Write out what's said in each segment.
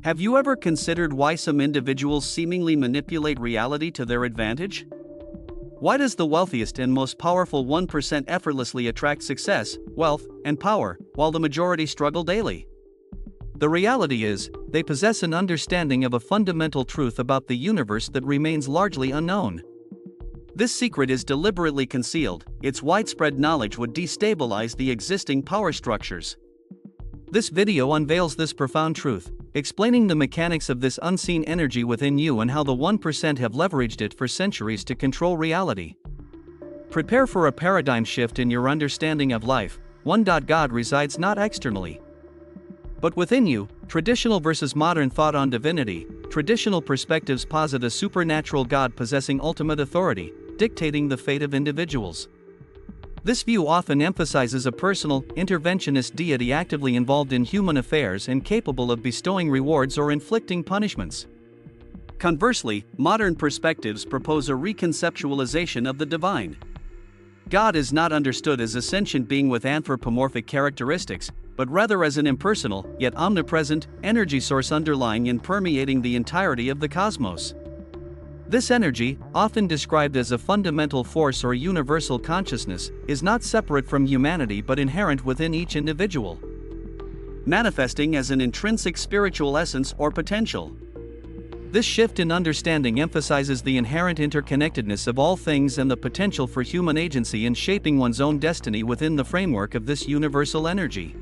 Have you ever considered why some individuals seemingly manipulate reality to their advantage? Why does the wealthiest and most powerful 1% effortlessly attract success, wealth, and power, while the majority struggle daily? The reality is, they possess an understanding of a fundamental truth about the universe that remains largely unknown. This secret is deliberately concealed; its widespread knowledge would destabilize the existing power structures. This video unveils this profound truth, explaining the mechanics of this unseen energy within you and how the 1% have leveraged it for centuries to control reality. Prepare for a paradigm shift in your understanding of life. God resides not externally, but within you. Traditional versus modern thought on divinity. Traditional perspectives posit a supernatural God possessing ultimate authority, dictating the fate of individuals. This view often emphasizes a personal, interventionist deity actively involved in human affairs and capable of bestowing rewards or inflicting punishments. Conversely, modern perspectives propose a reconceptualization of the divine. God is not understood as a sentient being with anthropomorphic characteristics, but rather as an impersonal, yet omnipresent, energy source underlying and permeating the entirety of the cosmos. This energy, often described as a fundamental force or universal consciousness, is not separate from humanity but inherent within each individual, manifesting as an intrinsic spiritual essence or potential. This shift in understanding emphasizes the inherent interconnectedness of all things and the potential for human agency in shaping one's own destiny within the framework of this universal energy.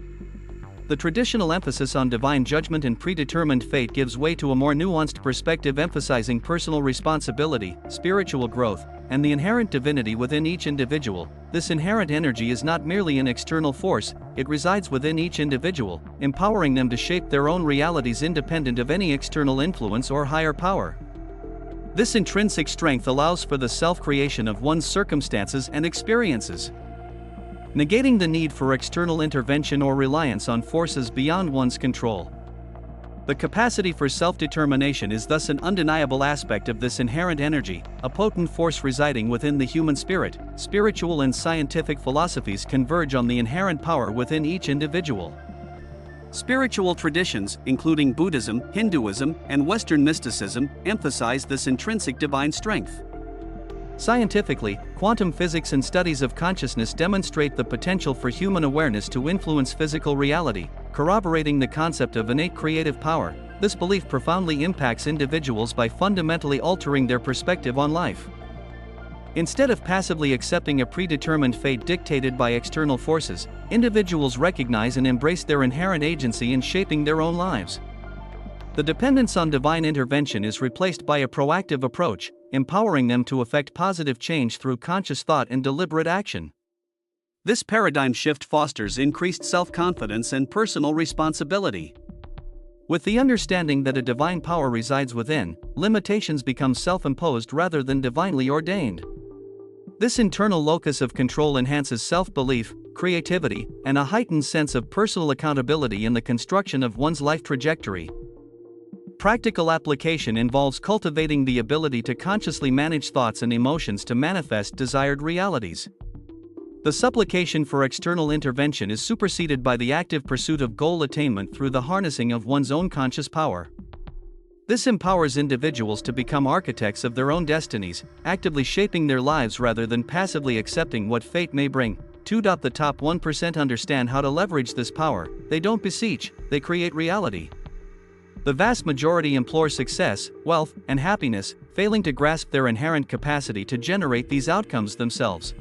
The traditional emphasis on divine judgment and predetermined fate gives way to a more nuanced perspective emphasizing personal responsibility, spiritual growth, and the inherent divinity within each individual. This inherent energy is not merely an external force, it resides within each individual, empowering them to shape their own realities independent of any external influence or higher power. This intrinsic strength allows for the self-creation of one's circumstances and experiences, negating the need for external intervention or reliance on forces beyond one's control. The capacity for self-determination is thus an undeniable aspect of this inherent energy, a potent force residing within the human spirit. Spiritual and scientific philosophies converge on the inherent power within each individual. Spiritual traditions, including Buddhism, Hinduism, and Western mysticism, emphasize this intrinsic divine strength. Scientifically, quantum physics and studies of consciousness demonstrate the potential for human awareness to influence physical reality, corroborating the concept of innate creative power. This belief profoundly impacts individuals by fundamentally altering their perspective on life. Instead of passively accepting a predetermined fate dictated by external forces, individuals recognize and embrace their inherent agency in shaping their own lives. The dependence on divine intervention is replaced by a proactive approach, empowering them to effect positive change through conscious thought and deliberate action. This paradigm shift fosters increased self-confidence and personal responsibility. With the understanding that a divine power resides within, limitations become self-imposed rather than divinely ordained. This internal locus of control enhances self-belief, creativity, and a heightened sense of personal accountability in the construction of one's life trajectory. Practical application involves cultivating the ability to consciously manage thoughts and emotions to manifest desired realities. The supplication for external intervention is superseded by the active pursuit of goal attainment through the harnessing of one's own conscious power. This empowers individuals to become architects of their own destinies, actively shaping their lives rather than passively accepting what fate may bring. The top 1% understand how to leverage this power. They don't beseech, they create reality. The vast majority implore success, wealth, and happiness, failing to grasp their inherent capacity to generate these outcomes themselves.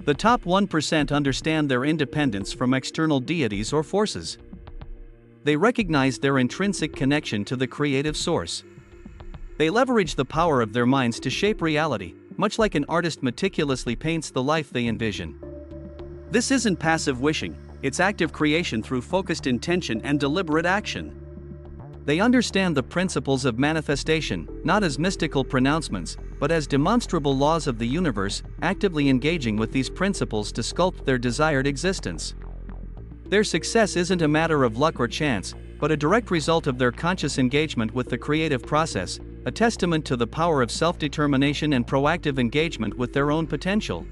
The top 1% understand their independence from external deities or forces. They recognize their intrinsic connection to the creative source. They leverage the power of their minds to shape reality, much like an artist meticulously paints the life they envision. This isn't passive wishing, it's active creation through focused intention and deliberate action. They understand the principles of manifestation, not as mystical pronouncements, but as demonstrable laws of the universe, actively engaging with these principles to sculpt their desired existence. Their success isn't a matter of luck or chance, but a direct result of their conscious engagement with the creative process, a testament to the power of self-determination and proactive engagement with their own potential.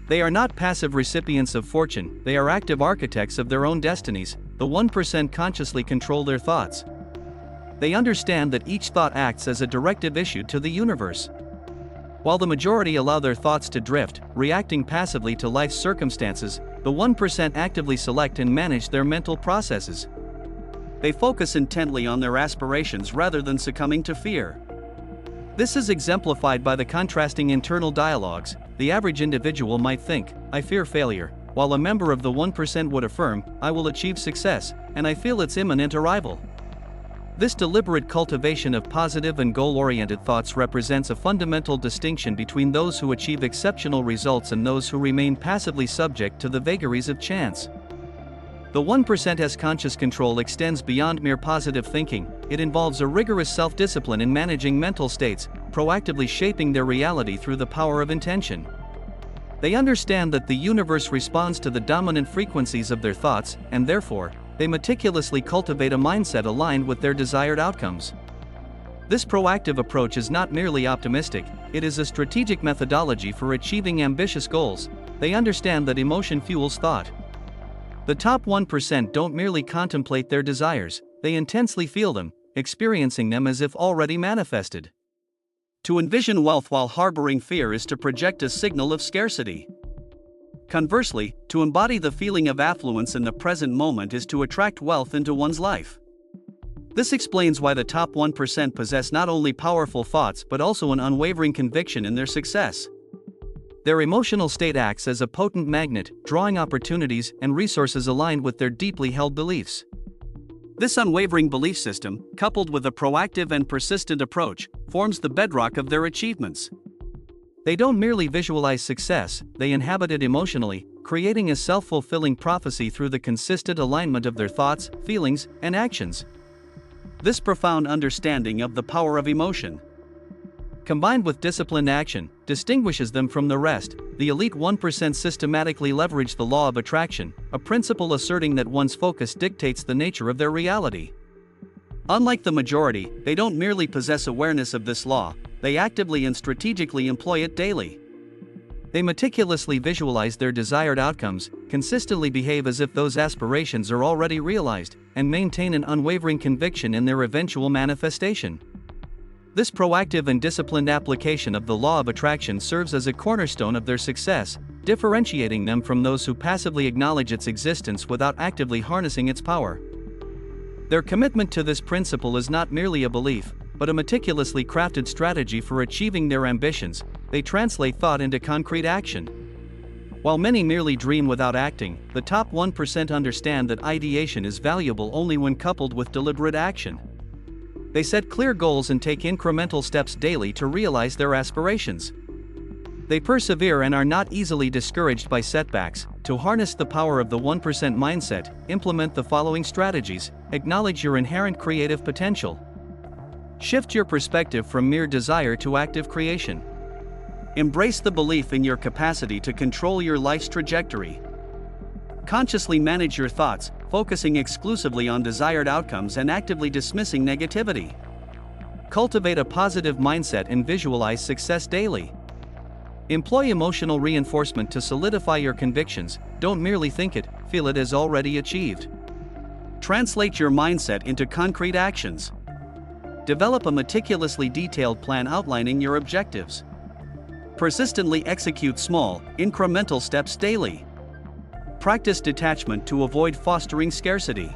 They are not passive recipients of fortune, they are active architects of their own destinies. The 1% consciously control their thoughts. They understand that each thought acts as a directive issued to the universe. While the majority allow their thoughts to drift, reacting passively to life's circumstances, the 1% actively select and manage their mental processes. They focus intently on their aspirations rather than succumbing to fear. This is exemplified by the contrasting internal dialogues. The average individual might think, "I fear failure," while a member of the 1% would affirm, "I will achieve success, and I feel its imminent arrival." This deliberate cultivation of positive and goal-oriented thoughts represents a fundamental distinction between those who achieve exceptional results and those who remain passively subject to the vagaries of chance. The 1%'s conscious control extends beyond mere positive thinking. It involves a rigorous self-discipline in managing mental states, proactively shaping their reality through the power of intention. They understand that the universe responds to the dominant frequencies of their thoughts, and therefore, they meticulously cultivate a mindset aligned with their desired outcomes. This proactive approach is not merely optimistic, it is a strategic methodology for achieving ambitious goals. They understand that emotion fuels thought. The top 1% don't merely contemplate their desires, they intensely feel them, experiencing them as if already manifested. To envision wealth while harboring fear is to project a signal of scarcity. Conversely, to embody the feeling of affluence in the present moment is to attract wealth into one's life. This explains why the top 1% possess not only powerful thoughts but also an unwavering conviction in their success. Their emotional state acts as a potent magnet, drawing opportunities and resources aligned with their deeply held beliefs. This unwavering belief system, coupled with a proactive and persistent approach, forms the bedrock of their achievements. They don't merely visualize success, they inhabit it emotionally, creating a self-fulfilling prophecy through the consistent alignment of their thoughts, feelings, and actions. This profound understanding of the power of emotion, combined with disciplined action, distinguishes them from the rest. The elite 1% systematically leverage the law of attraction, a principle asserting that one's focus dictates the nature of their reality. Unlike the majority, they don't merely possess awareness of this law, they actively and strategically employ it daily. They meticulously visualize their desired outcomes, consistently behave as if those aspirations are already realized, and maintain an unwavering conviction in their eventual manifestation. This proactive and disciplined application of the law of attraction serves as a cornerstone of their success, differentiating them from those who passively acknowledge its existence without actively harnessing its power. Their commitment to this principle is not merely a belief, but a meticulously crafted strategy for achieving their ambitions. They translate thought into concrete action. While many merely dream without acting, the top 1% understand that ideation is valuable only when coupled with deliberate action. They set clear goals and take incremental steps daily to realize their aspirations. They persevere and are not easily discouraged by setbacks. To harness the power of the 1% mindset, implement the following strategies. Acknowledge your inherent creative potential. Shift your perspective from mere desire to active creation. Embrace the belief in your capacity to control your life's trajectory. Consciously manage your thoughts, focusing exclusively on desired outcomes and actively dismissing negativity. Cultivate a positive mindset and visualize success daily. Employ emotional reinforcement to solidify your convictions. Don't merely think it, feel it as already achieved. Translate your mindset into concrete actions. Develop a meticulously detailed plan outlining your objectives. Persistently execute small, incremental steps daily. Practice detachment to avoid fostering scarcity.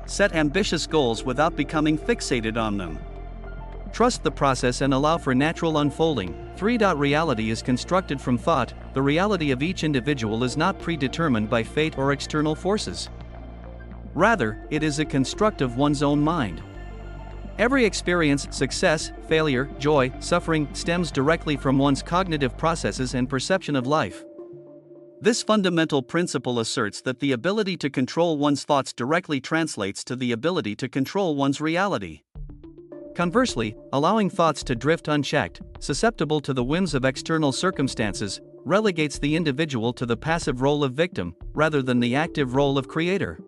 Set ambitious goals without becoming fixated on them. Trust the process and allow for natural unfolding. 3. Reality is constructed from thought. The reality of each individual is not predetermined by fate or external forces. Rather, it is a construct of one's own mind. Every experience, success, failure, joy, suffering, stems directly from one's cognitive processes and perception of life. This fundamental principle asserts that the ability to control one's thoughts directly translates to the ability to control one's reality. Conversely, allowing thoughts to drift unchecked, susceptible to the whims of external circumstances, relegates the individual to the passive role of victim, rather than the active role of creator.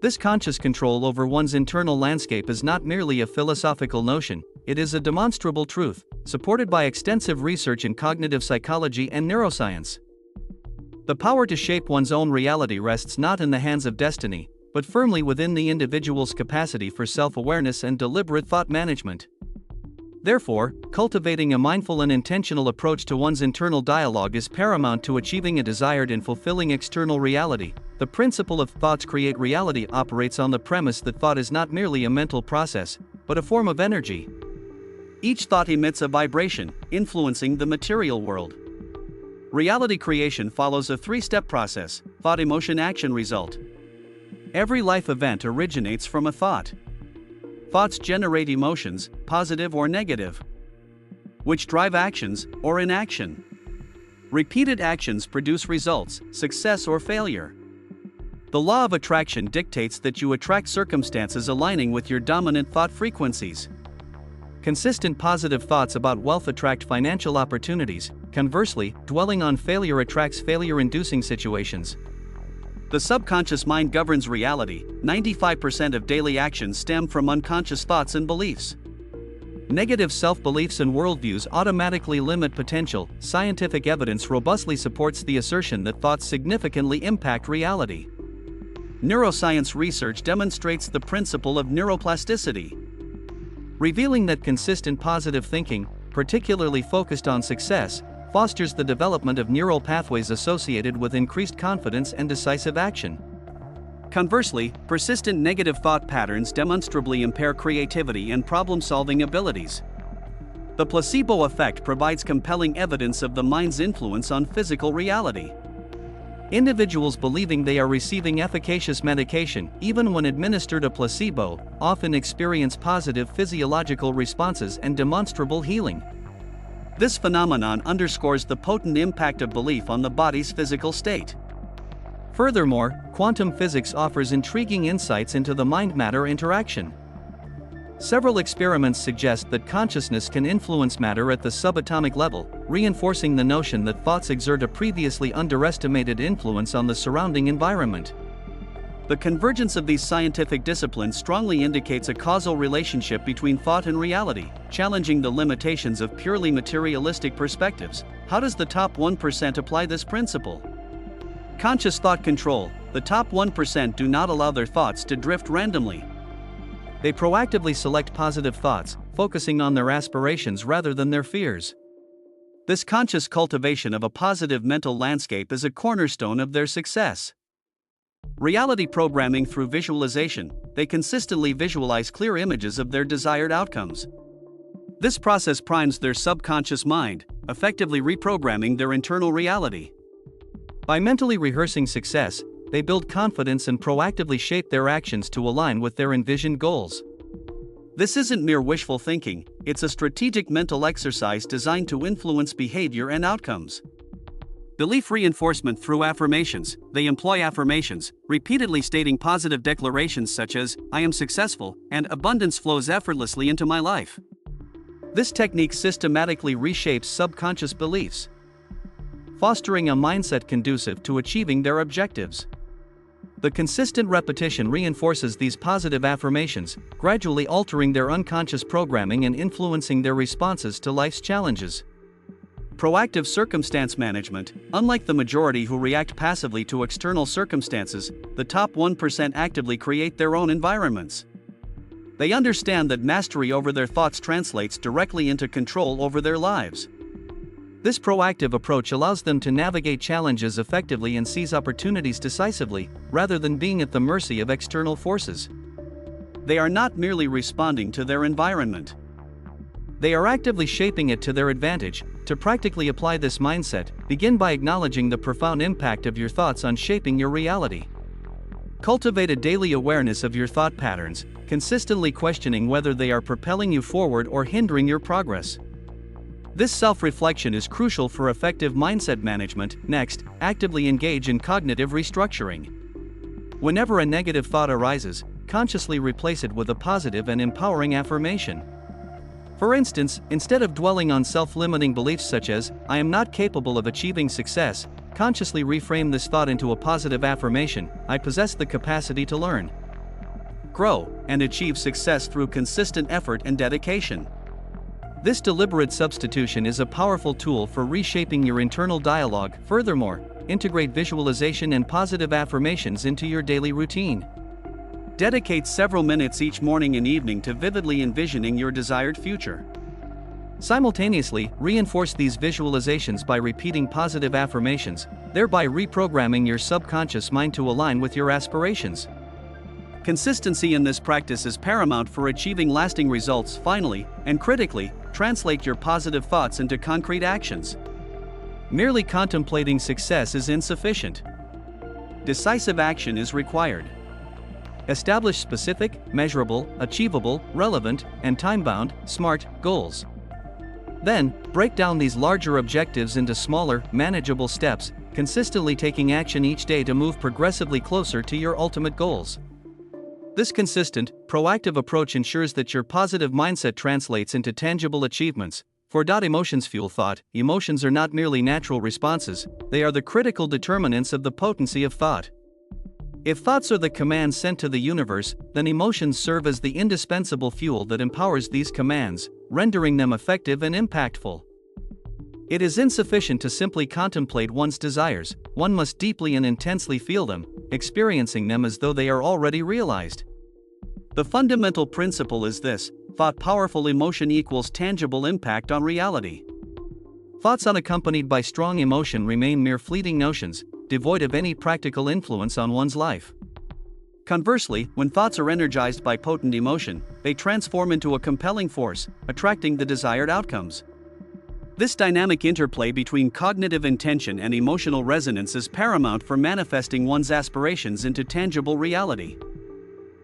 This conscious control over one's internal landscape is not merely a philosophical notion, it is a demonstrable truth, supported by extensive research in cognitive psychology and neuroscience. The power to shape one's own reality rests not in the hands of destiny, but firmly within the individual's capacity for self-awareness and deliberate thought management. Therefore, cultivating a mindful and intentional approach to one's internal dialogue is paramount to achieving a desired and fulfilling external reality. The principle of thoughts create reality operates on the premise that thought is not merely a mental process, but a form of energy. Each thought emits a vibration, influencing the material world. Reality creation follows a three-step process: thought, emotion, action, result. Every life event originates from a thought. Thoughts generate emotions, positive or negative, which drive actions or inaction. Repeated actions produce results, success or failure. The law of attraction dictates that you attract circumstances aligning with your dominant thought frequencies. Consistent positive thoughts about wealth attract financial opportunities. Conversely, dwelling on failure attracts failure-inducing situations. The subconscious mind governs reality. 95% of daily actions stem from unconscious thoughts and beliefs. Negative self-beliefs and worldviews automatically limit potential. Scientific evidence robustly supports the assertion that thoughts significantly impact reality. Neuroscience research demonstrates the principle of neuroplasticity, revealing that consistent positive thinking, particularly focused on success, fosters the development of neural pathways associated with increased confidence and decisive action. Conversely, persistent negative thought patterns demonstrably impair creativity and problem-solving abilities. The placebo effect provides compelling evidence of the mind's influence on physical reality. Individuals believing they are receiving efficacious medication, even when administered a placebo, often experience positive physiological responses and demonstrable healing. This phenomenon underscores the potent impact of belief on the body's physical state. Furthermore, quantum physics offers intriguing insights into the mind-matter interaction. Several experiments suggest that consciousness can influence matter at the subatomic level, reinforcing the notion that thoughts exert a previously underestimated influence on the surrounding environment. The convergence of these scientific disciplines strongly indicates a causal relationship between thought and reality, challenging the limitations of purely materialistic perspectives. How does the top 1% apply this principle? Conscious thought control. The top 1% do not allow their thoughts to drift randomly. They proactively select positive thoughts, focusing on their aspirations rather than their fears. This conscious cultivation of a positive mental landscape is a cornerstone of their success. Reality programming through visualization. They consistently visualize clear images of their desired outcomes. This process primes their subconscious mind, effectively reprogramming their internal reality. By mentally rehearsing success, they build confidence and proactively shape their actions to align with their envisioned goals. This isn't mere wishful thinking, it's a strategic mental exercise designed to influence behavior and outcomes. Belief reinforcement through affirmations. They employ affirmations, repeatedly stating positive declarations such as, "I am successful," and "abundance flows effortlessly into my life." This technique systematically reshapes subconscious beliefs, fostering a mindset conducive to achieving their objectives. The consistent repetition reinforces these positive affirmations, gradually altering their unconscious programming and influencing their responses to life's challenges. Proactive circumstance management. Unlike the majority who react passively to external circumstances, the top 1% actively create their own environments. They understand that mastery over their thoughts translates directly into control over their lives. This proactive approach allows them to navigate challenges effectively and seize opportunities decisively, rather than being at the mercy of external forces. They are not merely responding to their environment. They are actively shaping it to their advantage. To practically apply this mindset, begin by acknowledging the profound impact of your thoughts on shaping your reality. Cultivate a daily awareness of your thought patterns, consistently questioning whether they are propelling you forward or hindering your progress. This self-reflection is crucial for effective mindset management. Next, actively engage in cognitive restructuring. Whenever a negative thought arises, consciously replace it with a positive and empowering affirmation. For instance, instead of dwelling on self-limiting beliefs such as, "I am not capable of achieving success," consciously reframe this thought into a positive affirmation, "I possess the capacity to learn, grow, and achieve success through consistent effort and dedication." This deliberate substitution is a powerful tool for reshaping your internal dialogue. Furthermore, integrate visualization and positive affirmations into your daily routine. Dedicate several minutes each morning and evening to vividly envisioning your desired future. Simultaneously, reinforce these visualizations by repeating positive affirmations, thereby reprogramming your subconscious mind to align with your aspirations. Consistency in this practice is paramount for achieving lasting results. Finally, and critically, translate your positive thoughts into concrete actions. Merely contemplating success is insufficient. Decisive action is required. Establish specific, measurable, achievable, relevant, and time-bound, SMART goals. Then, break down these larger objectives into smaller, manageable steps, consistently taking action each day to move progressively closer to your ultimate goals. This consistent, proactive approach ensures that your positive mindset translates into tangible achievements. For emotions fuel thought. Emotions are not merely natural responses, they are the critical determinants of the potency of thought. If thoughts are the commands sent to the universe, then emotions serve as the indispensable fuel that empowers these commands, rendering them effective and impactful. It is insufficient to simply contemplate one's desires, one must deeply and intensely feel them, experiencing them as though they are already realized. The fundamental principle is this: thought powerful emotion equals tangible impact on reality. Thoughts unaccompanied by strong emotion remain mere fleeting notions, devoid of any practical influence on one's life. Conversely, when thoughts are energized by potent emotion, they transform into a compelling force, attracting the desired outcomes. This dynamic interplay between cognitive intention and emotional resonance is paramount for manifesting one's aspirations into tangible reality.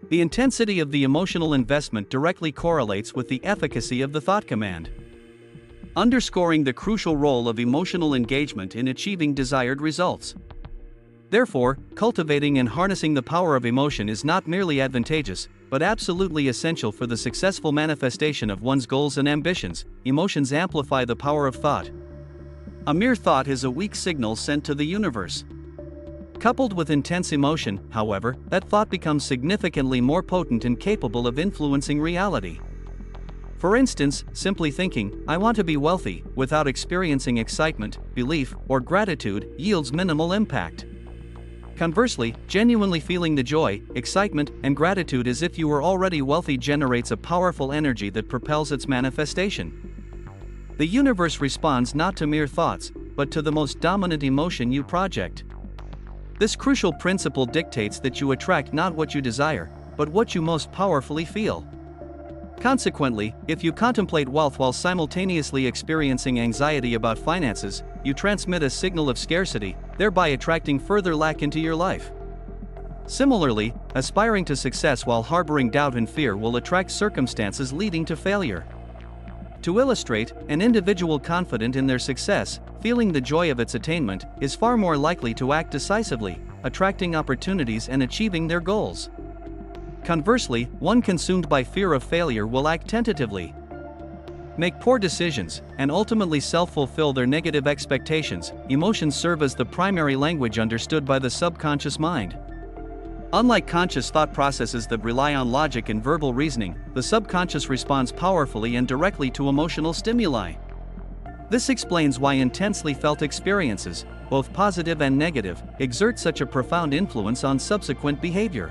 The intensity of the emotional investment directly correlates with the efficacy of the thought command, underscoring the crucial role of emotional engagement in achieving desired results. Therefore, cultivating and harnessing the power of emotion is not merely advantageous, but absolutely essential for the successful manifestation of one's goals and ambitions. Emotions amplify the power of thought. A mere thought is a weak signal sent to the universe. Coupled with intense emotion, however, that thought becomes significantly more potent and capable of influencing reality. For instance, simply thinking, "I want to be wealthy," without experiencing excitement, belief, or gratitude, yields minimal impact. Conversely, genuinely feeling the joy, excitement, and gratitude as if you were already wealthy generates a powerful energy that propels its manifestation. The universe responds not to mere thoughts, but to the most dominant emotion you project. This crucial principle dictates that you attract not what you desire, but what you most powerfully feel. Consequently, if you contemplate wealth while simultaneously experiencing anxiety about finances, you transmit a signal of scarcity, thereby attracting further lack into your life. Similarly, aspiring to success while harboring doubt and fear will attract circumstances leading to failure. To illustrate, an individual confident in their success, feeling the joy of its attainment, is far more likely to act decisively, attracting opportunities and achieving their goals. Conversely, one consumed by fear of failure will act tentatively, make poor decisions, and ultimately self-fulfill their negative expectations. Emotions serve as the primary language understood by the subconscious mind. Unlike conscious thought processes that rely on logic and verbal reasoning, the subconscious responds powerfully and directly to emotional stimuli. This explains why intensely felt experiences, both positive and negative, exert such a profound influence on subsequent behavior.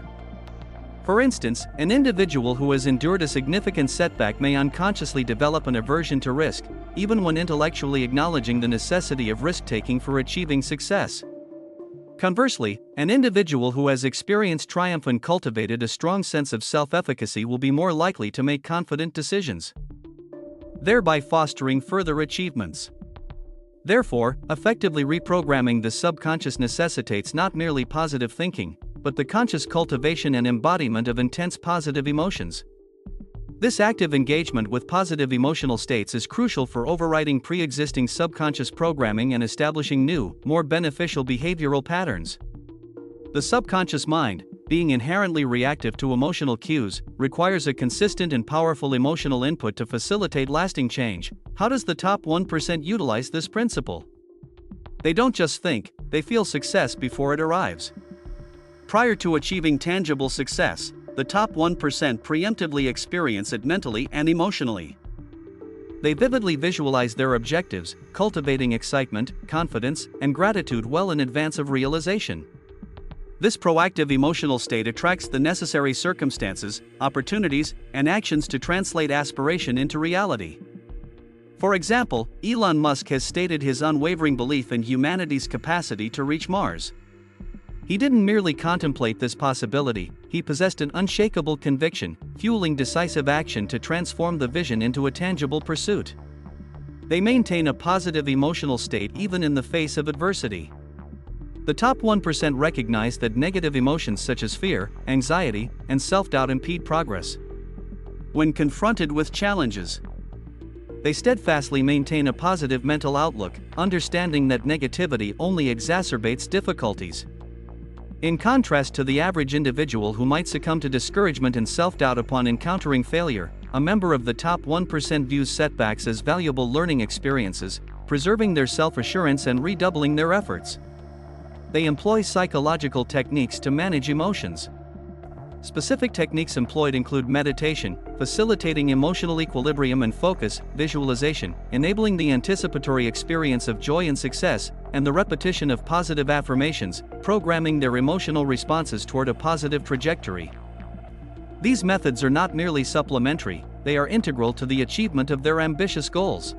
For instance, an individual who has endured a significant setback may unconsciously develop an aversion to risk, even when intellectually acknowledging the necessity of risk-taking for achieving success. Conversely, an individual who has experienced triumph and cultivated a strong sense of self-efficacy will be more likely to make confident decisions, thereby fostering further achievements. Therefore, effectively reprogramming the subconscious necessitates not merely positive thinking, but the conscious cultivation and embodiment of intense positive emotions. This active engagement with positive emotional states is crucial for overriding pre-existing subconscious programming and establishing new, more beneficial behavioral patterns. The subconscious mind, being inherently reactive to emotional cues, requires a consistent and powerful emotional input to facilitate lasting change. How does the top 1% utilize this principle? They don't just think, they feel success before it arrives. Prior to achieving tangible success, the top 1% preemptively experience it mentally and emotionally. They vividly visualize their objectives, cultivating excitement, confidence, and gratitude well in advance of realization. This proactive emotional state attracts the necessary circumstances, opportunities, and actions to translate aspiration into reality. For example, Elon Musk has stated his unwavering belief in humanity's capacity to reach Mars. He didn't merely contemplate this possibility, he possessed an unshakable conviction, fueling decisive action to transform the vision into a tangible pursuit. They maintain a positive emotional state even in the face of adversity. The top 1% recognize that negative emotions such as fear, anxiety, and self-doubt impede progress. When confronted with challenges, they steadfastly maintain a positive mental outlook, understanding that negativity only exacerbates difficulties. In contrast to the average individual who might succumb to discouragement and self-doubt upon encountering failure, a member of the top 1% views setbacks as valuable learning experiences, preserving their self-assurance and redoubling their efforts. They employ psychological techniques to manage emotions. Specific techniques employed include meditation, facilitating emotional equilibrium and focus, visualization, enabling the anticipatory experience of joy and success, and the repetition of positive affirmations, programming their emotional responses toward a positive trajectory. These methods are not merely supplementary, they are integral to the achievement of their ambitious goals.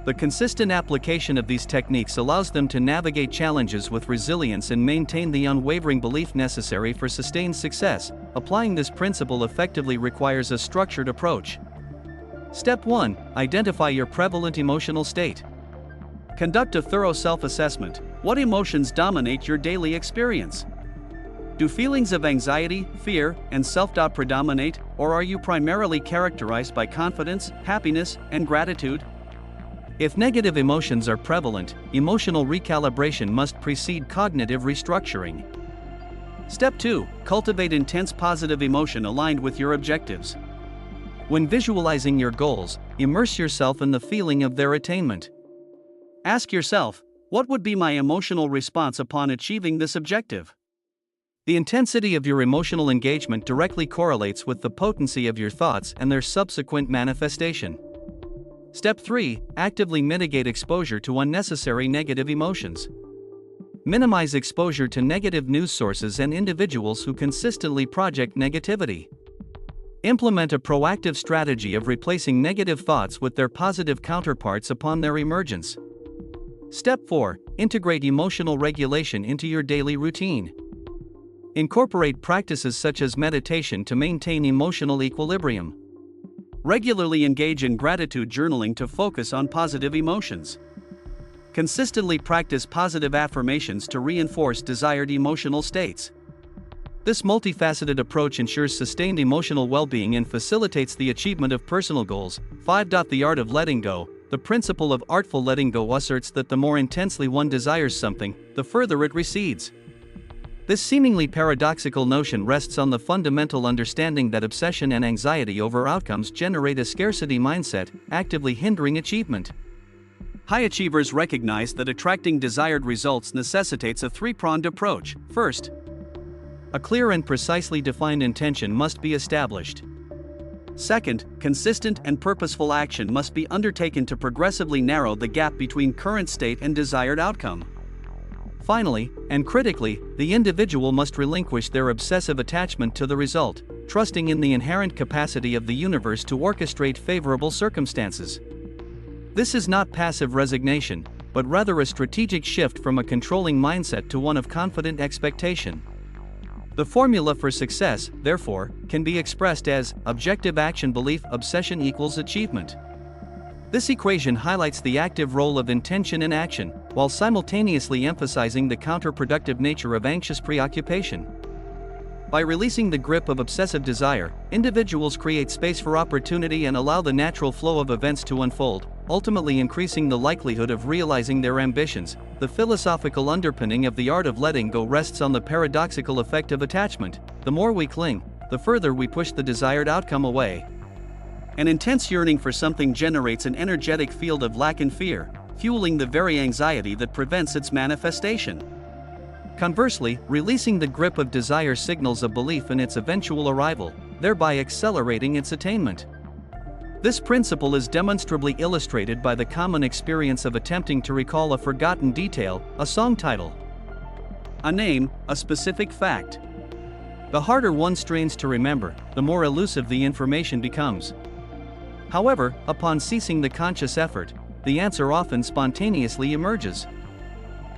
The consistent application of these techniques allows them to navigate challenges with resilience and maintain the unwavering belief necessary for sustained success. Applying this principle effectively requires a structured approach. Step 1. Identify your prevalent emotional state. Conduct a thorough self-assessment. What emotions dominate your daily experience? Do feelings of anxiety, fear, and self-doubt predominate, or are you primarily characterized by confidence, happiness, and gratitude? If negative emotions are prevalent, emotional recalibration must precede cognitive restructuring. Step 2. Cultivate intense positive emotion aligned with your objectives. When visualizing your goals, immerse yourself in the feeling of their attainment. Ask yourself, what would be my emotional response upon achieving this objective? The intensity of your emotional engagement directly correlates with the potency of your thoughts and their subsequent manifestation. Step 3. Actively mitigate exposure to unnecessary negative emotions. Minimize exposure to negative news sources and individuals who consistently project negativity. Implement a proactive strategy of replacing negative thoughts with their positive counterparts upon their emergence. Step 4. Integrate emotional regulation into your daily routine. Incorporate practices such as meditation to maintain emotional equilibrium. Regularly engage in gratitude journaling to focus on positive emotions. Consistently practice positive affirmations to reinforce desired emotional states. This multifaceted approach ensures sustained emotional well-being and facilitates the achievement of personal goals. 5. The art of letting go. The principle of artful letting go asserts that the more intensely one desires something, the further it recedes. This seemingly paradoxical notion rests on the fundamental understanding that obsession and anxiety over outcomes generate a scarcity mindset, actively hindering achievement. High achievers recognize that attracting desired results necessitates a three-pronged approach. First, a clear and precisely defined intention must be established. Second, consistent and purposeful action must be undertaken to progressively narrow the gap between current state and desired outcome. Finally, and critically, the individual must relinquish their obsessive attachment to the result, trusting in the inherent capacity of the universe to orchestrate favorable circumstances. This is not passive resignation, but rather a strategic shift from a controlling mindset to one of confident expectation. The formula for success, therefore, can be expressed as objective action belief obsession equals achievement. This equation highlights the active role of intention in action, while simultaneously emphasizing the counterproductive nature of anxious preoccupation. By releasing the grip of obsessive desire, individuals create space for opportunity and allow the natural flow of events to unfold, ultimately increasing the likelihood of realizing their ambitions. The philosophical underpinning of the art of letting go rests on the paradoxical effect of attachment. The more we cling, the further we push the desired outcome away. An intense yearning for something generates an energetic field of lack and fear, fueling the very anxiety that prevents its manifestation. Conversely, releasing the grip of desire signals a belief in its eventual arrival, thereby accelerating its attainment. This principle is demonstrably illustrated by the common experience of attempting to recall a forgotten detail, a song title. a name, a specific fact. The harder one strains to remember, the more elusive the information becomes. However, upon ceasing the conscious effort, the answer often spontaneously emerges.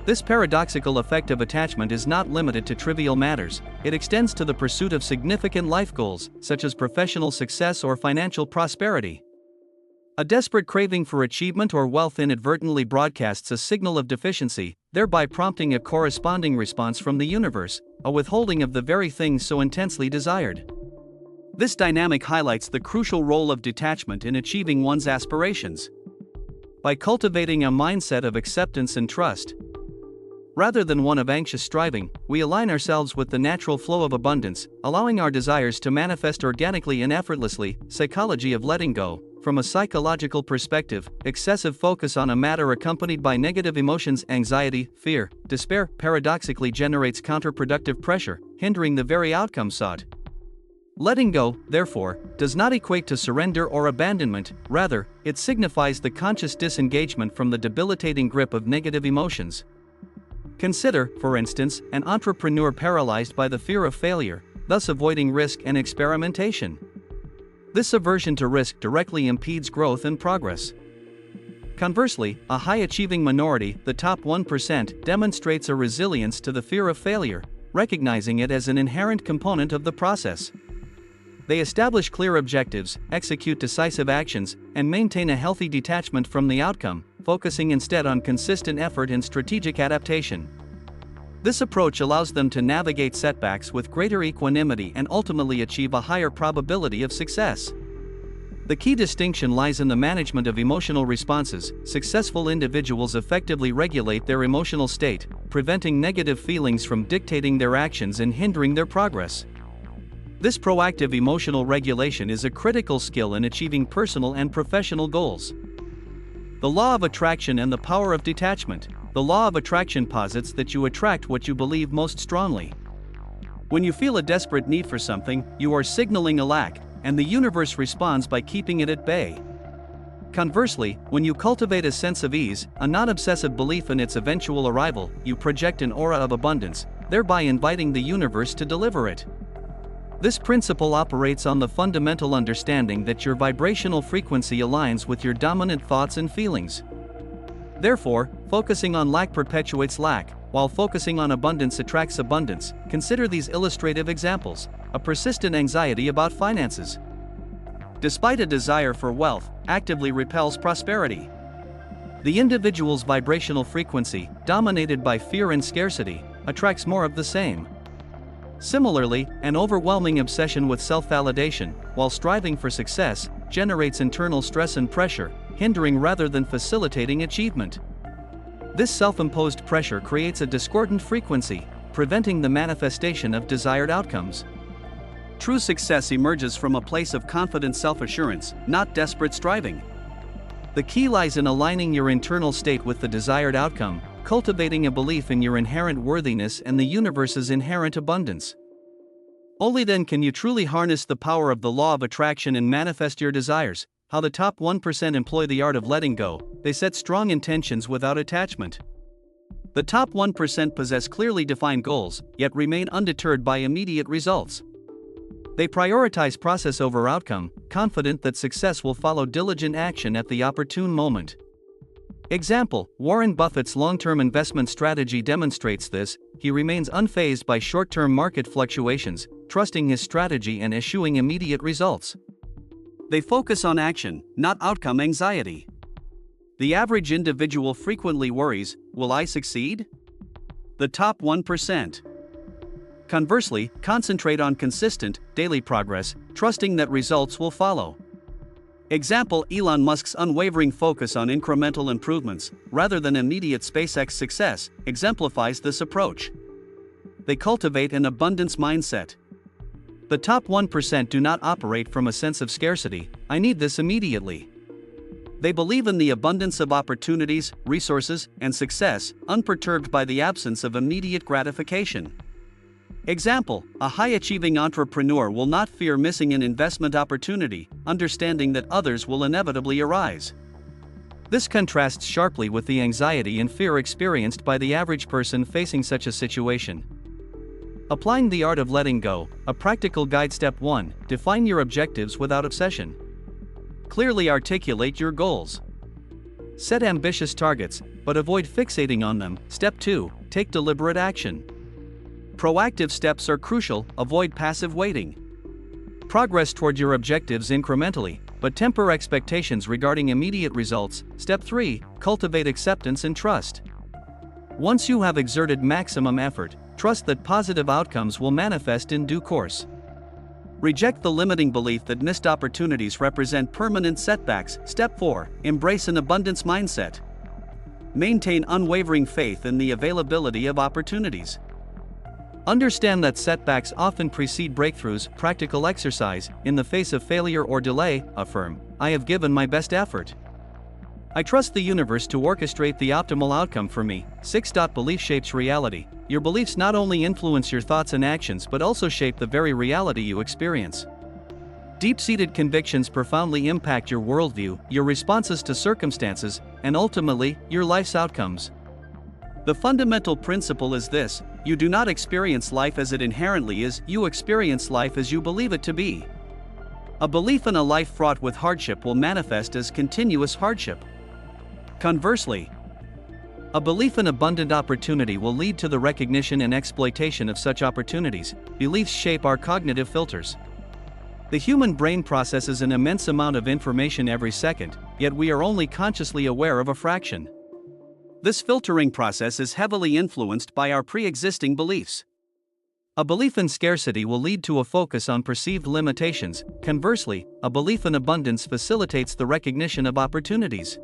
This paradoxical effect of attachment is not limited to trivial matters, it extends to the pursuit of significant life goals, such as professional success or financial prosperity. A desperate craving for achievement or wealth inadvertently broadcasts a signal of deficiency, thereby prompting a corresponding response from the universe, a withholding of the very thing so intensely desired. This dynamic highlights the crucial role of detachment in achieving one's aspirations. By cultivating a mindset of acceptance and trust, rather than one of anxious striving, we align ourselves with the natural flow of abundance, allowing our desires to manifest organically and effortlessly. Psychology of letting go. From a psychological perspective, excessive focus on a matter accompanied by negative emotions, anxiety, fear, despair, paradoxically generates counterproductive pressure, hindering the very outcome sought. Letting go, therefore, does not equate to surrender or abandonment, rather, it signifies the conscious disengagement from the debilitating grip of negative emotions. Consider, for instance, an entrepreneur paralyzed by the fear of failure, thus avoiding risk and experimentation. This aversion to risk directly impedes growth and progress. Conversely, a high-achieving minority, the top 1%, demonstrates a resilience to the fear of failure, recognizing it as an inherent component of the process. They establish clear objectives, execute decisive actions, and maintain a healthy detachment from the outcome, focusing instead on consistent effort and strategic adaptation. This approach allows them to navigate setbacks with greater equanimity and ultimately achieve a higher probability of success. The key distinction lies in the management of emotional responses. Successful individuals effectively regulate their emotional state, preventing negative feelings from dictating their actions and hindering their progress. This proactive emotional regulation is a critical skill in achieving personal and professional goals. The law of attraction and the power of detachment. The law of attraction posits that you attract what you believe most strongly. When you feel a desperate need for something, you are signaling a lack, and the universe responds by keeping it at bay. Conversely, when you cultivate a sense of ease, a non-obsessive belief in its eventual arrival, you project an aura of abundance, thereby inviting the universe to deliver it. This principle operates on the fundamental understanding that your vibrational frequency aligns with your dominant thoughts and feelings. Therefore, focusing on lack perpetuates lack, while focusing on abundance attracts abundance. Consider these illustrative examples. A persistent anxiety about finances, despite a desire for wealth, actively repels prosperity. The individual's vibrational frequency, dominated by fear and scarcity, attracts more of the same. Similarly, an overwhelming obsession with self-validation, while striving for success, generates internal stress and pressure, hindering rather than facilitating achievement. This self-imposed pressure creates a discordant frequency, preventing the manifestation of desired outcomes. True success emerges from a place of confident self-assurance, not desperate striving. The key lies in aligning your internal state with the desired outcome, cultivating a belief in your inherent worthiness and the universe's inherent abundance. Only then can you truly harness the power of the law of attraction and manifest your desires. How the top 1% employ the art of letting go. They set strong intentions without attachment. The top 1% possess clearly defined goals, yet remain undeterred by immediate results. They prioritize process over outcome, confident that success will follow diligent action at the opportune moment. Example: Warren Buffett's long-term investment strategy demonstrates this. He remains unfazed by short-term market fluctuations, trusting his strategy and eschewing immediate results. They focus on action, not outcome anxiety. The average individual frequently worries, will I succeed? The top 1%. Conversely, concentrate on consistent, daily progress, trusting that results will follow. Example: Elon Musk's unwavering focus on incremental improvements, rather than immediate SpaceX success, exemplifies this approach. They cultivate an abundance mindset. The top 1% do not operate from a sense of scarcity, I need this immediately. They believe in the abundance of opportunities, resources, and success, unperturbed by the absence of immediate gratification. Example: a high-achieving entrepreneur will not fear missing an investment opportunity, understanding that others will inevitably arise. This contrasts sharply with the anxiety and fear experienced by the average person facing such a situation. Applying the art of letting go, a practical guide. Step 1. Define your objectives without obsession. Clearly articulate your goals. Set ambitious targets, but avoid fixating on them. Step 2. Take deliberate action. Proactive steps are crucial, avoid passive waiting. Progress toward your objectives incrementally, but temper expectations regarding immediate results. Step 3. Cultivate acceptance and trust. Once you have exerted maximum effort, trust that positive outcomes will manifest in due course. Reject the limiting belief that missed opportunities represent permanent setbacks. Step 4. Embrace an abundance mindset. Maintain unwavering faith in the availability of opportunities. Understand that setbacks often precede breakthroughs. Practical exercise. In the face of failure or delay, affirm, "I have given my best effort. I trust the universe to orchestrate the optimal outcome for me." 6. Belief shapes reality. Your beliefs not only influence your thoughts and actions but also shape the very reality you experience. Deep-seated convictions profoundly impact your worldview, your responses to circumstances, and ultimately, your life's outcomes. The fundamental principle is this: you do not experience life as it inherently is, you experience life as you believe it to be. A belief in a life fraught with hardship will manifest as continuous hardship. Conversely, a belief in abundant opportunity will lead to the recognition and exploitation of such opportunities. Beliefs shape our cognitive filters. The human brain processes an immense amount of information every second, yet we are only consciously aware of a fraction. This filtering process is heavily influenced by our pre-existing beliefs. A belief in scarcity will lead to a focus on perceived limitations. Conversely, a belief in abundance facilitates the recognition of opportunities.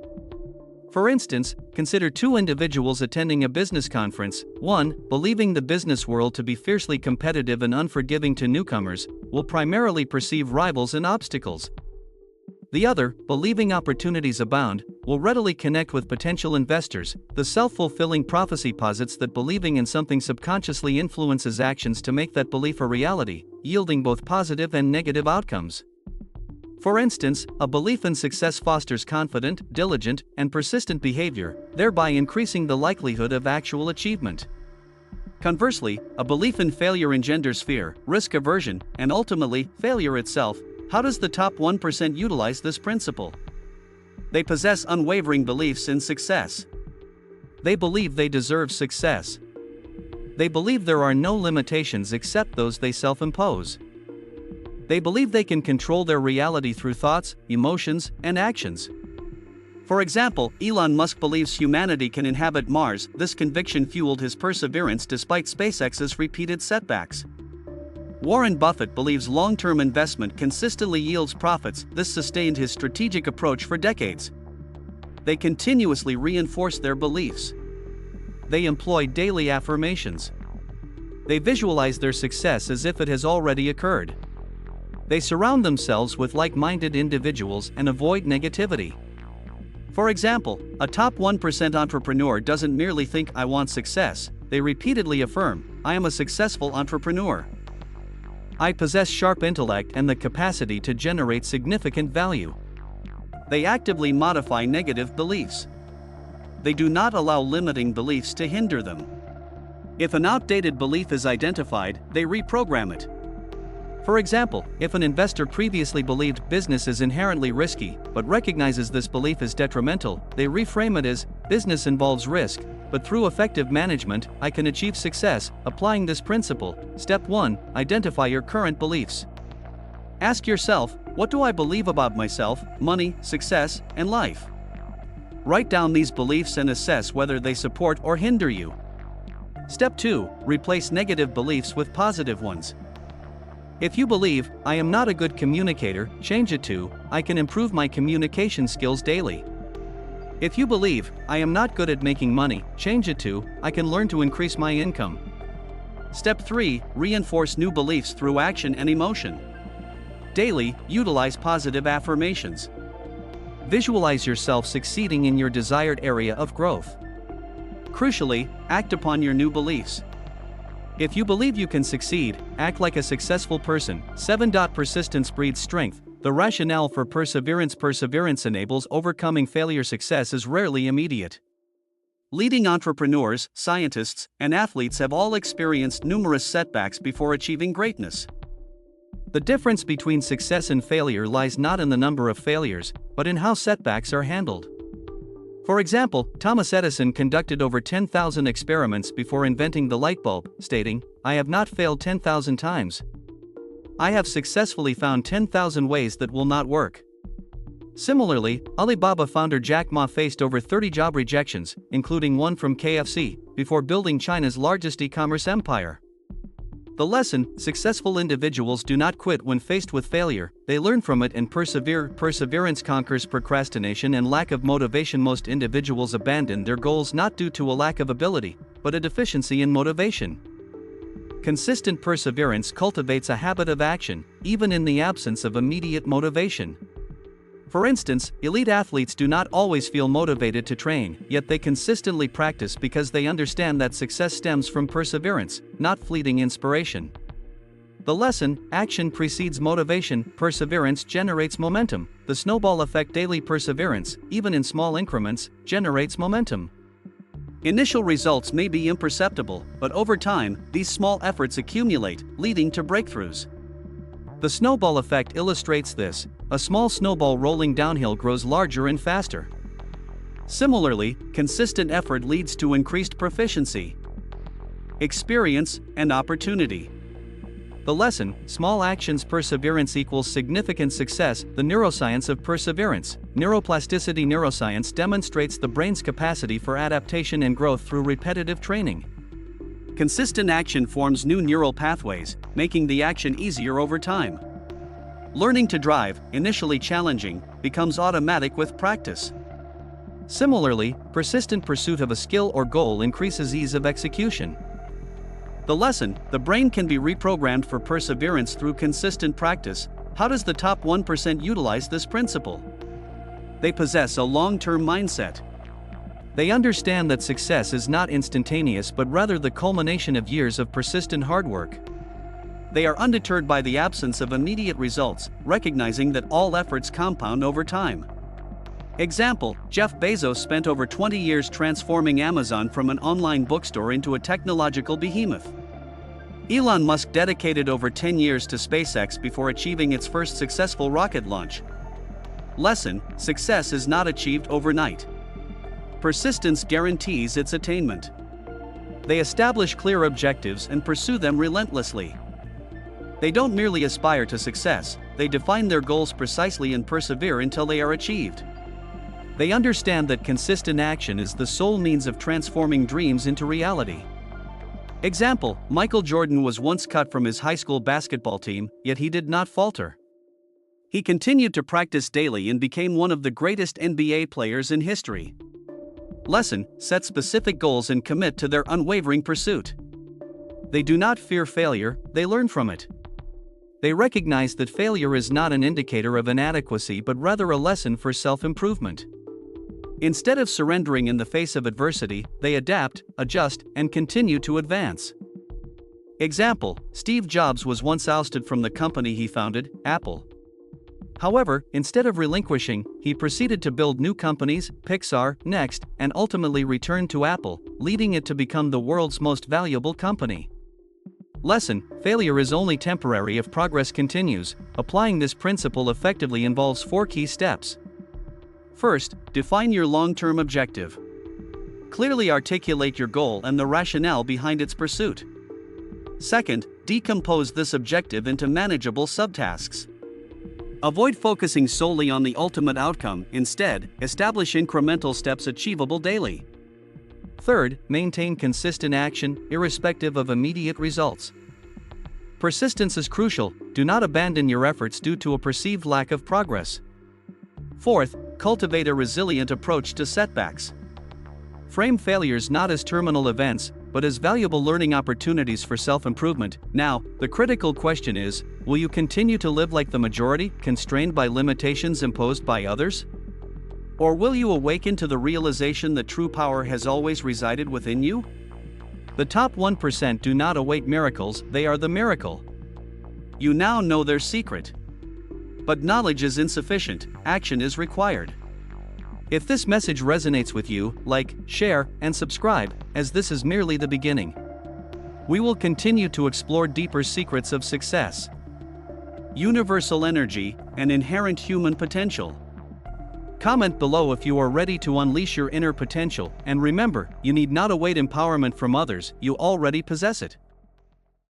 For instance, consider two individuals attending a business conference. One, believing the business world to be fiercely competitive and unforgiving to newcomers, will primarily perceive rivals and obstacles. The other, believing opportunities abound, will readily connect with potential investors. The self-fulfilling prophecy posits that believing in something subconsciously influences actions to make that belief a reality, yielding both positive and negative outcomes. For instance, a belief in success fosters confident, diligent, and persistent behavior, thereby increasing the likelihood of actual achievement. Conversely, a belief in failure engenders fear, risk aversion, and ultimately, failure itself. How does the top 1% utilize this principle? They possess unwavering beliefs in success. They believe they deserve success. They believe there are no limitations except those they self-impose. They believe they can control their reality through thoughts, emotions, and actions. For example, Elon Musk believes humanity can inhabit Mars. This conviction fueled his perseverance despite SpaceX's repeated setbacks. Warren Buffett believes long-term investment consistently yields profits. This sustained his strategic approach for decades. They continuously reinforce their beliefs. They employ daily affirmations. They visualize their success as if it has already occurred. They surround themselves with like-minded individuals and avoid negativity. For example, a top 1% entrepreneur doesn't merely think, "I want success," they repeatedly affirm, "I am a successful entrepreneur. I possess sharp intellect and the capacity to generate significant value." They actively modify negative beliefs. They do not allow limiting beliefs to hinder them. If an outdated belief is identified, they reprogram it. For example, if an investor previously believed business is inherently risky, but recognizes this belief is detrimental, they reframe it as, "Business involves risk, but through effective management, I can achieve success." Applying this principle. Step 1. Identify your current beliefs. Ask yourself, what do I believe about myself, money, success, and life? Write down these beliefs and assess whether they support or hinder you. Step 2. Replace negative beliefs with positive ones. If you believe, "I am not a good communicator," change it to, "I can improve my communication skills daily." If you believe, "I am not good at making money," change it to, "I can learn to increase my income." Step 3. Reinforce new beliefs through action and emotion. Daily, utilize positive affirmations. Visualize yourself succeeding in your desired area of growth. Crucially, act upon your new beliefs. If you believe you can succeed, act like a successful person. 7. Persistence breeds strength. The rationale for perseverance enables overcoming failure. Success is rarely immediate. Leading entrepreneurs, scientists, and athletes have all experienced numerous setbacks before achieving greatness. The difference between success and failure lies not in the number of failures, but in how setbacks are handled. For example, Thomas Edison conducted over 10,000 experiments before inventing the light bulb, stating, "I have not failed 10,000 times. I have successfully found 10,000 ways that will not work." Similarly, Alibaba founder Jack Ma faced over 30 job rejections, including one from KFC, before building China's largest e-commerce empire. The lesson: successful individuals do not quit when faced with failure, they learn from it and persevere. Perseverance conquers procrastination and lack of motivation. Most individuals abandon their goals not due to a lack of ability, but a deficiency in motivation. Consistent perseverance cultivates a habit of action, even in the absence of immediate motivation. For instance, elite athletes do not always feel motivated to train, yet they consistently practice because they understand that success stems from perseverance, not fleeting inspiration. The lesson: action precedes motivation. Perseverance generates momentum. The snowball effect. Daily perseverance, even in small increments, generates momentum. Initial results may be imperceptible, but over time, these small efforts accumulate, leading to breakthroughs. The snowball effect illustrates this. A small snowball rolling downhill grows larger and faster. Similarly, consistent effort leads to increased proficiency, experience, and opportunity. The lesson: small actions. Perseverance equals significant success. The neuroscience of perseverance. Neuroplasticity. Neuroscience demonstrates the brain's capacity for adaptation and growth through repetitive training. Consistent action forms new neural pathways, making the action easier over time. Learning to drive, initially challenging, becomes automatic with practice. Similarly, persistent pursuit of a skill or goal increases ease of execution. The lesson: the brain can be reprogrammed for perseverance through consistent practice. How does the top 1% utilize this principle? They possess a long-term mindset. They understand that success is not instantaneous but rather the culmination of years of persistent hard work. They are undeterred by the absence of immediate results, recognizing that all efforts compound over time. Example: Jeff Bezos spent over 20 years transforming Amazon from an online bookstore into a technological behemoth. Elon Musk dedicated over 10 years to SpaceX before achieving its first successful rocket launch. Lesson: success is not achieved overnight. Persistence guarantees its attainment. They establish clear objectives and pursue them relentlessly. They don't merely aspire to success, they define their goals precisely and persevere until they are achieved. They understand that consistent action is the sole means of transforming dreams into reality. Example: Michael Jordan was once cut from his high school basketball team, yet he did not falter. He continued to practice daily and became one of the greatest NBA players in history. Lesson: set specific goals and commit to their unwavering pursuit. They do not fear failure, they learn from it. They recognize that failure is not an indicator of inadequacy but rather a lesson for self-improvement. Instead of surrendering in the face of adversity, they adapt, adjust, and continue to advance. Example: Steve Jobs was once ousted from the company he founded, Apple. However, instead of relinquishing, he proceeded to build new companies, Pixar, Next, and ultimately returned to Apple, leading it to become the world's most valuable company. Lesson: failure is only temporary if progress continues. Applying this principle effectively involves 4 key steps. First, define your long-term objective. Clearly articulate your goal and the rationale behind its pursuit. Second, decompose this objective into manageable subtasks. Avoid focusing solely on the ultimate outcome, instead, establish incremental steps achievable daily. Third, maintain consistent action, irrespective of immediate results. Persistence is crucial, do not abandon your efforts due to a perceived lack of progress. Fourth, cultivate a resilient approach to setbacks. Frame failures not as terminal events, but as valuable learning opportunities for self-improvement. Now, the critical question is, will you continue to live like the majority, constrained by limitations imposed by others? Or will you awaken to the realization that true power has always resided within you? The top 1% do not await miracles, they are the miracle. You now know their secret. But knowledge is insufficient, action is required. If this message resonates with you, like, share, and subscribe, as this is merely the beginning. We will continue to explore deeper secrets of success. Universal energy, and inherent human potential. Comment below if you are ready to unleash your inner potential, and remember, you need not await empowerment from others, you already possess it.